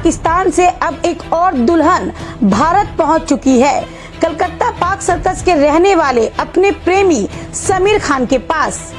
पाकिस्तान से अब एक और दुल्हन भारत पहुंच चुकी है। कलकत्ता पाक सर्कस के रहने वाले अपने प्रेमी समीर खान के पास।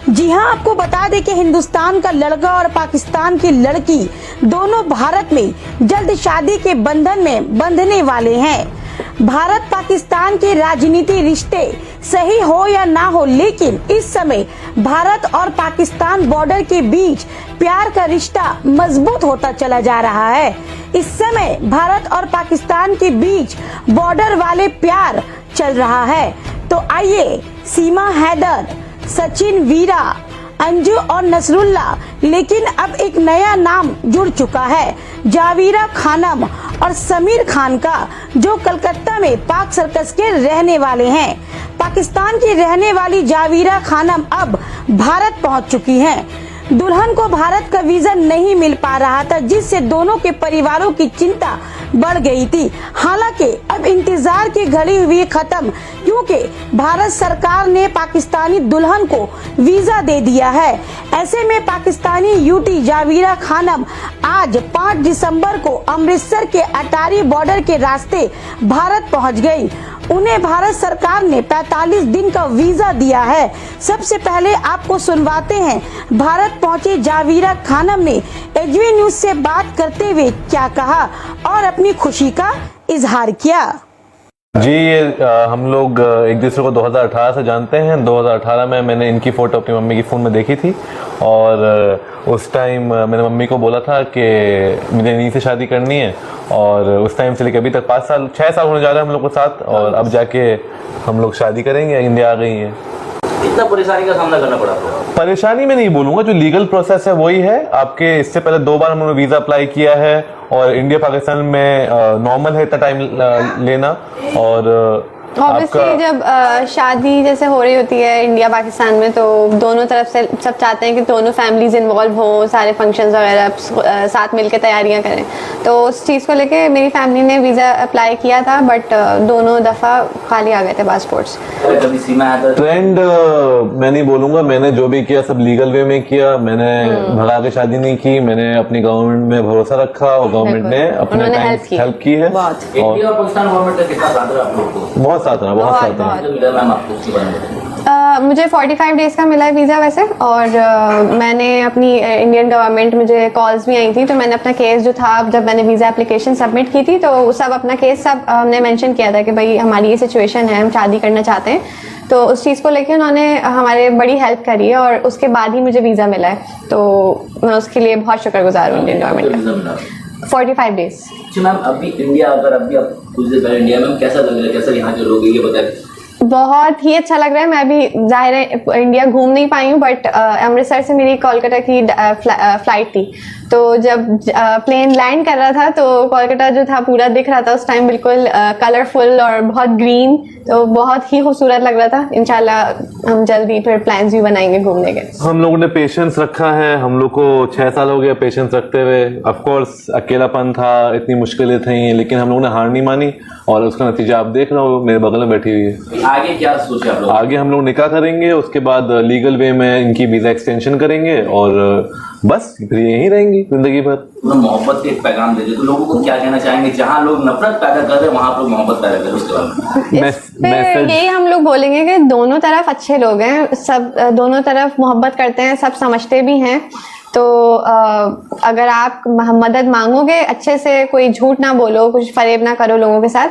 जी हां, आपको बता दें कि हिंदुस्तान का लड़का और पाकिस्तान की लड़की दोनों भारत में जल्द शादी के बंधन में बंधने वाले हैं। भारत पाकिस्तान के राजनीति रिश्ते सही हो या ना हो, लेकिन इस समय भारत और पाकिस्तान बॉर्डर के बीच प्यार का रिश्ता मजबूत होता चला जा रहा है। इस समय भारत और पाकिस्तान के बीच बॉर्डर वाले प्यार चल रहा है। तो आइए, सीमा हैदर, सचिन वीरा, अंजू और नसरुल्ला, लेकिन अब एक नया नाम जुड़ चुका है, जावीरा खानम और समीर खान का, जो कलकत्ता में पाक सर्कस के रहने वाले हैं। पाकिस्तान की रहने वाली जावीरा खानम अब भारत पहुंच चुकी हैं। दुल्हन को भारत का वीजा नहीं मिल पा रहा था, जिससे दोनों के परिवारों की चिंता बढ़ गई थी। हालांकि अब इंतजार की घड़ी हुई खत्म, क्योंकि भारत सरकार ने पाकिस्तानी दुल्हन को वीजा दे दिया है। ऐसे में पाकिस्तानी युवती जावीरा खानम आज 5 दिसंबर को अमृतसर के अटारी बॉर्डर के रास्ते भारत पहुंच गई। उन्हें भारत सरकार ने 45 दिन का वीजा दिया है। सबसे पहले आपको सुनवाते हैं भारत पहुंचे जावीरा खानम ने एचवी न्यूज से बात करते हुए क्या कहा और अपनी खुशी का इजहार किया। जी, ये हम लोग एक दूसरे को 2018 से जानते हैं। 2018 में मैंने इनकी फ़ोटो अपनी मम्मी की फ़ोन में देखी थी और उस टाइम मैंने मम्मी को बोला था कि मुझे इन्हीं से शादी करनी है, और उस टाइम से लेकर अभी तक 6 साल होने जा रहे हैं हम लोग के साथ, और अब जाके हम लोग शादी करेंगे। इंडिया आ गई हैं। इतना परेशानी का सामना करना पड़ा आपको? परेशानी में नहीं बोलूँगा, जो लीगल प्रोसेस है वही है। आपके इससे पहले 2 बार हमने वीज़ा अप्लाई किया है, और इंडिया पाकिस्तान में नॉर्मल है इतना टाइम लेना। और ऑब्वियसली जब शादी जैसे हो रही होती है इंडिया पाकिस्तान में, तो दोनों तरफ से सब चाहते हैं कि दोनों फैमिलीज इन्वॉल्व हो, सारे फंक्शंस वगैरह साथ मिलकर तैयारियां करें। तो उस चीज़ को लेके मेरी फैमिली ने वीज़ा अप्लाई किया था, बट दोनों दफ़ा खाली आ गए थे पासपोर्ट्स। ट्रेंड मैं नहीं बोलूँगा, मैंने जो भी किया सब लीगल वे में किया। मैंने भगा के शादी नहीं की, मैंने अपनी गवर्नमेंट में भरोसा रखा और गवर्नमेंट ने अपने हेल्प की है। इंडिया और पाकिस्तान गवर्नमेंट का कितना साथ रहा आप लोग को? बहुत साथ रहा, बहुत साथ रहा। मुझे 45 डेज का मिला है वीज़ा वैसे, और मैंने अपनी इंडियन गवर्नमेंट, मुझे कॉल्स भी आई थी, तो मैंने अपना केस जो था, जब मैंने वीज़ा एप्लीकेशन सबमिट की थी, तो सब अपना केस सब हमने मेंशन किया था कि भाई हमारी ये सिचुएशन है, हम शादी करना चाहते हैं। तो उस चीज़ को लेकर उन्होंने हमारे बड़ी हेल्प करी है, और उसके बाद ही मुझे वीज़ा मिला है। तो मैं उसके लिए बहुत शुक्रगुजार हूँ इंडियन गवर्नमेंट का। 45 डेज। मैम, अभी इंडिया अगर अभी आप कुछ देर पहले इंडिया में कैसा लग रहा है, कैसा यहाँ के लोग, ये बताएं। बहुत ही अच्छा लग रहा है। मैं अभी जाहिर है इंडिया घूम नहीं पाई हूँ, बट अमृतसर से मेरी कोलकाता की फ्लाइट थी। तो जब प्लेन लैंड कर रहा था, तो कोलकाता जो था पूरा दिख रहा था उस टाइम, बिल्कुल कलरफुल और बहुत ग्रीन, तो बहुत ही खूबसूरत लग रहा था। इंशाल्लाह हम जल्दी फिर प्लान्स भी बनाएंगे घूमने के। हम लोगों ने पेशेंस रखा है, हम लोग को 6 साल हो गया पेशेंस रखते हुए। ऑफ कोर्स अकेलापन था, इतनी मुश्किलें थी, लेकिन हम लोगों ने हार नहीं मानी, और उसका नतीजा आप देख रहे हो, मेरे बगल में बैठी हुई है। आगे क्या सोचे आप लोग? आगे हम लोग निकाह करेंगे, उसके बाद लीगल वे में इनकी वीजा एक्सटेंशन करेंगे, और बस फिर यहीं रहेंगी जिंदगी भर। मोहब्बत के एक पैगाम दे दे, तो लोगों को क्या कहना चाहेंगे? जहाँ लोग नफरत पैदा कर रहे हैं, वहाँ लोग मोहब्बत पैदा करें। उसके बाद यही हम लोग बोलेंगे कि दोनों तरफ अच्छे लोग हैं, सब दोनों तरफ मोहब्बत करते हैं, सब समझते भी हैं। तो अगर आप मदद मांगोगे अच्छे से, कोई झूठ ना बोलो, कुछ फरेब ना करो लोगों के साथ,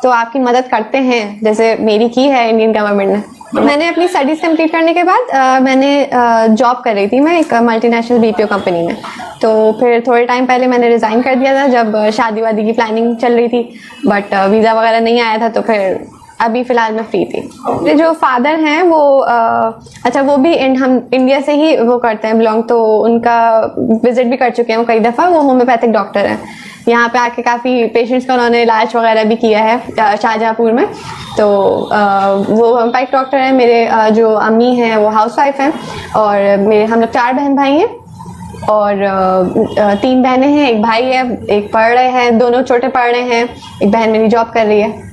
तो आपकी मदद करते हैं, जैसे मेरी की है इंडियन गवर्नमेंट ने। मैंने अपनी स्टडीज कंप्लीट करने के बाद मैंने जॉब कर रही थी, मैं एक मल्टीनेशनल बीपीओ कंपनी में। तो फिर थोड़े टाइम पहले मैंने रिज़ाइन कर दिया था, जब शादी वादी की प्लानिंग चल रही थी, बट वीज़ा वगैरह नहीं आया था, तो फिर अभी फ़िलहाल मैं फ्री थी। मेरे जो फादर हैं वो अच्छा, वो भी हम इंडिया से ही वो करते हैं बिलोंग, तो उनका विजिट भी कर चुके हैं वो कई दफ़ा। वो होम्योपैथिक डॉक्टर हैं, यहाँ पे आके काफ़ी पेशेंट्स का उन्होंने इलाज वगैरह भी किया है शाहजहाँपुर में। तो वो होम्योपैथिक डॉक्टर हैं। मेरे जो अम्मी हैं वो हाउसवाइफ हैं, और मेरे हम लोग 4 बहन भाई हैं, और 3 बहनें हैं, एक भाई है, एक पढ़ रहे हैं, दोनों छोटे पढ़ रहे हैं, एक बहन मेरी जॉब कर रही है।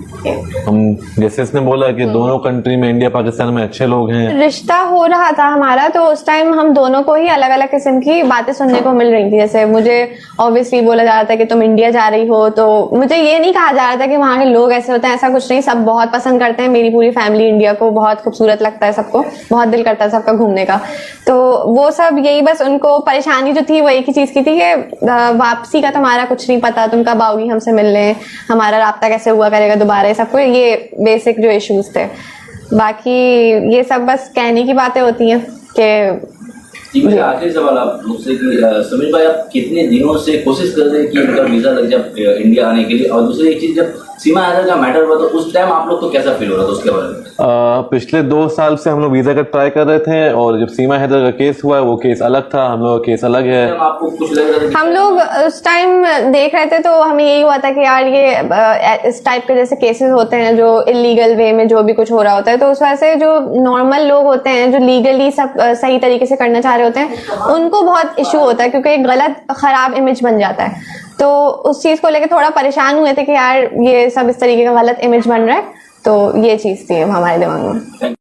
हम जैसे इसने बोला कि दोनों कंट्री में, इंडिया पाकिस्तान में अच्छे लोग हैं। रिश्ता हो रहा था हमारा, तो उस टाइम हम दोनों को ही अलग अलग किस्म की बातें सुनने को मिल रही थी। जैसे मुझे ऑब्वियसली बोला जा रहा था कि तुम इंडिया जा रही हो, तो मुझे ये नहीं कहा जा रहा था कि वहाँ के लोग ऐसे होते हैं, ऐसा कुछ नहीं। सब बहुत पसंद करते हैं, मेरी पूरी फैमिली इंडिया को, बहुत खूबसूरत लगता है सबको, बहुत दिल करता है सबका घूमने का। तो वो सब यही, बस उनको परेशानी जो थी वो एक ही चीज की थी कि वापसी का तुम्हारा कुछ नहीं पता, तुम कब आओगी हमसे मिलने, हमारा राब्ता कैसे हुआ करेगा दोबारा, सबको ये बेसिक जो इश्यूज थे। बाकी ये सब बस कहने की बातें होती हैं कि जी। मेरा आखिरी सवाल आप मुझसे कि समीर भाई, आप कितने दिनों से कोशिश कर रहे हैं कि इनका वीजा लग जाए इंडिया आने के लिए? और दूसरी एक चीज, जब सीमा हैदर का मैटर हुआ तो उस टाइम आप लोग को कैसा फील हो रहा था उसके बारे में? पिछले 2 साल से हम लोग वीजा का ट्राई कर रहे थे, और जब सीमा हैदर का केस हुआ वो केस अलग था, हम लोग का केस अलग है। आपको कुछ लग रहा था? हम लोग उस टाइम देख रहे थे तो हमें यही हुआ था कि यार ये इस टाइप के जैसे केसेस होते हैं जो इलीगल वे में जो भी कुछ हो रहा होता है, तो उस वजह से जो नॉर्मल लोग होते हैं जो लीगली सब सही तरीके से करना चाह रहे होते हैं, उनको बहुत इशू होता है क्योंकि एक गलत खराब इमेज बन जाता है। तो उस चीज को लेकर थोड़ा परेशान हुए थे कि यार ये सब इस तरीके का गलत इमेज बन रहा है, तो ये चीज थी हमारे दिमाग में।